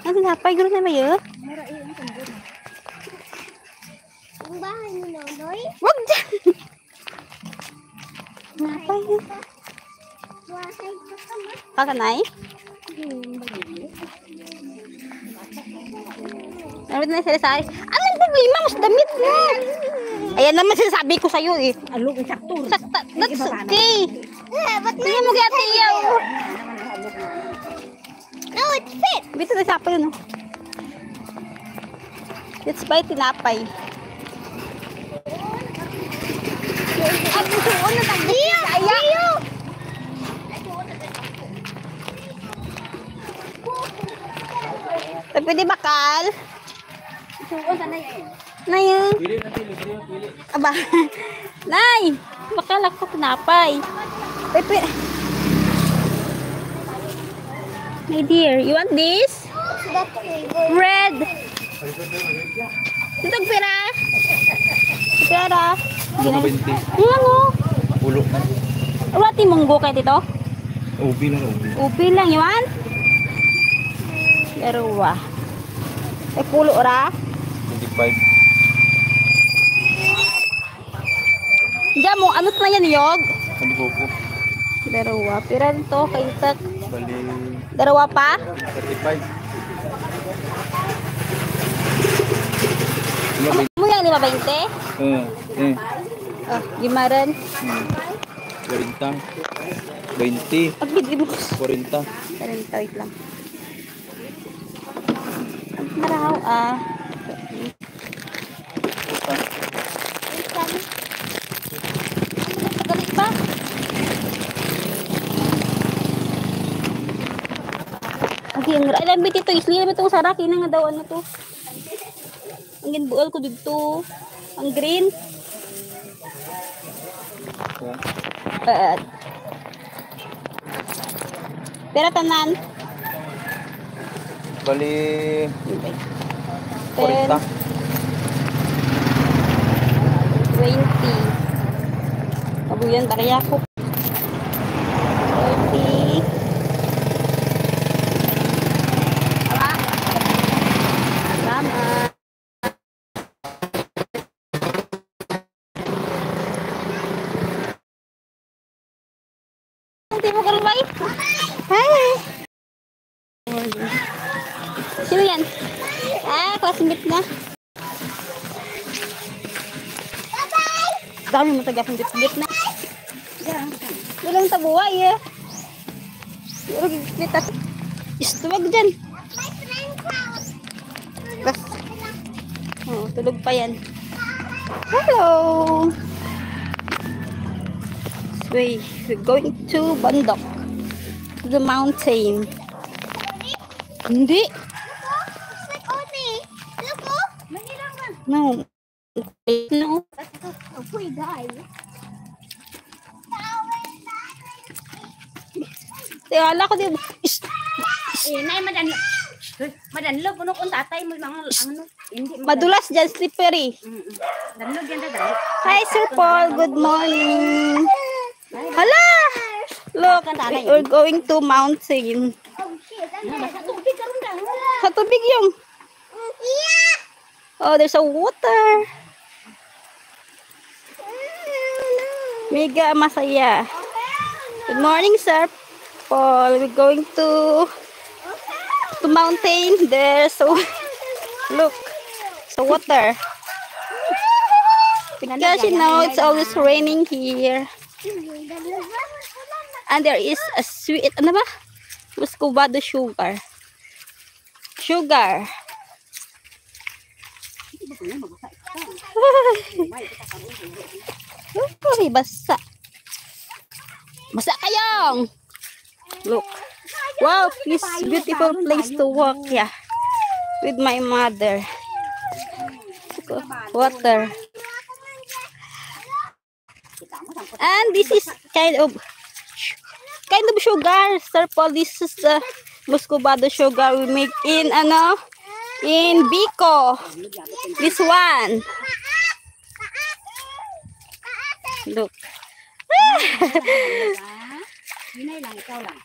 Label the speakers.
Speaker 1: Ang sinapay, gano'n na mayo.
Speaker 2: Ang bahay ni Nonoy?
Speaker 1: Wag dyan! Sinapay.
Speaker 2: Bahay ko kama.
Speaker 1: Kakanay? Namin na sila sa akin. Ano yung problema? Mas damit mo. Ayan naman sinasabi ko sa'yo eh.
Speaker 3: Alo, sakto.
Speaker 1: Sakta, that's okay. Tingnan mo kaya tiyaw.
Speaker 2: No, it's fit.
Speaker 1: Bito na sapay yun. It's by tinapay. Ang suon na tagiyo. Ayaw. Pwede bakal?
Speaker 3: Suon sana yan.
Speaker 1: Nay. Aba. Nay. Bakal ako tinapay. Pepe. My dear, you want this?
Speaker 2: That's flavor.
Speaker 1: Red. Ito pera. Pera.
Speaker 4: Mga 20.
Speaker 1: Ano mo?
Speaker 4: Pulo na.
Speaker 1: Wala ti munggo kay dito?
Speaker 4: Ubi lang, ubi.
Speaker 1: Upi lang yaman. Dalawa. Pulo ora.
Speaker 4: 25.
Speaker 1: Diyan mo, ano na yan yog?
Speaker 4: Ano po po?
Speaker 1: Dalawa. Pera nito kay Tat.
Speaker 4: Bali,
Speaker 1: Dalawa pa?
Speaker 4: 35.
Speaker 1: Ano mo yan, 5? Oh, gimaran.
Speaker 4: 40. 20.
Speaker 1: Pag bigay mo.
Speaker 4: 40.
Speaker 1: Wait lang. Marahaw Galit pa? Okay, alam mo dito, isli naman itong sarap. Kina nga daw ano to. Ang ginbual ko dito. Ang green. Pero tanan.
Speaker 4: Bali,
Speaker 1: 10,
Speaker 4: 40.
Speaker 1: 20. Kabuyan, barya ko. 30. Salamat. Hindi mo karumay. Hi. Sino yan? Classmate na. Dami mo taga akong git na. Walang tabuhay eh. Pero gigit ako. Istuwag dyan. Bas. Oh, tulog pa yan. Hello. We're going to Bandok. To the mountain. Hindi.
Speaker 2: It's like Oni. Look, oh. Mahirang man.
Speaker 1: No. No.
Speaker 2: Oh, poor guy.
Speaker 1: Tiyala ko din.
Speaker 3: Nay, madanlo. Madanlo, puno kong tatay mo mga ano. Hindi mo.
Speaker 1: Madulas dyan, slippery.
Speaker 3: Danlo dyan na dali.
Speaker 1: Hi, Sir Paul. Good morning. Hala! Look, we're going to mountain.
Speaker 2: Oh, shit.
Speaker 3: Basta tubig karon daw.
Speaker 1: Sa tubig yung.
Speaker 2: Yeah.
Speaker 1: Oh, there's a water. Mega masaya. Good morning, Sir Paul. We're going to mountain there. So, look. So, water. Because you know, it's always raining here. And there is a sweet, ano ba? Muscovado sugar. Sugar. Uy, basa. Basa kayong. Look. Wow, this beautiful place to walk, yeah. With my mother. Water. And this is kind of sugar, Sir Paul. This is the Muscovado sugar we make in in Bicol. This one. Look.
Speaker 3: Hinay lang ikaw lang.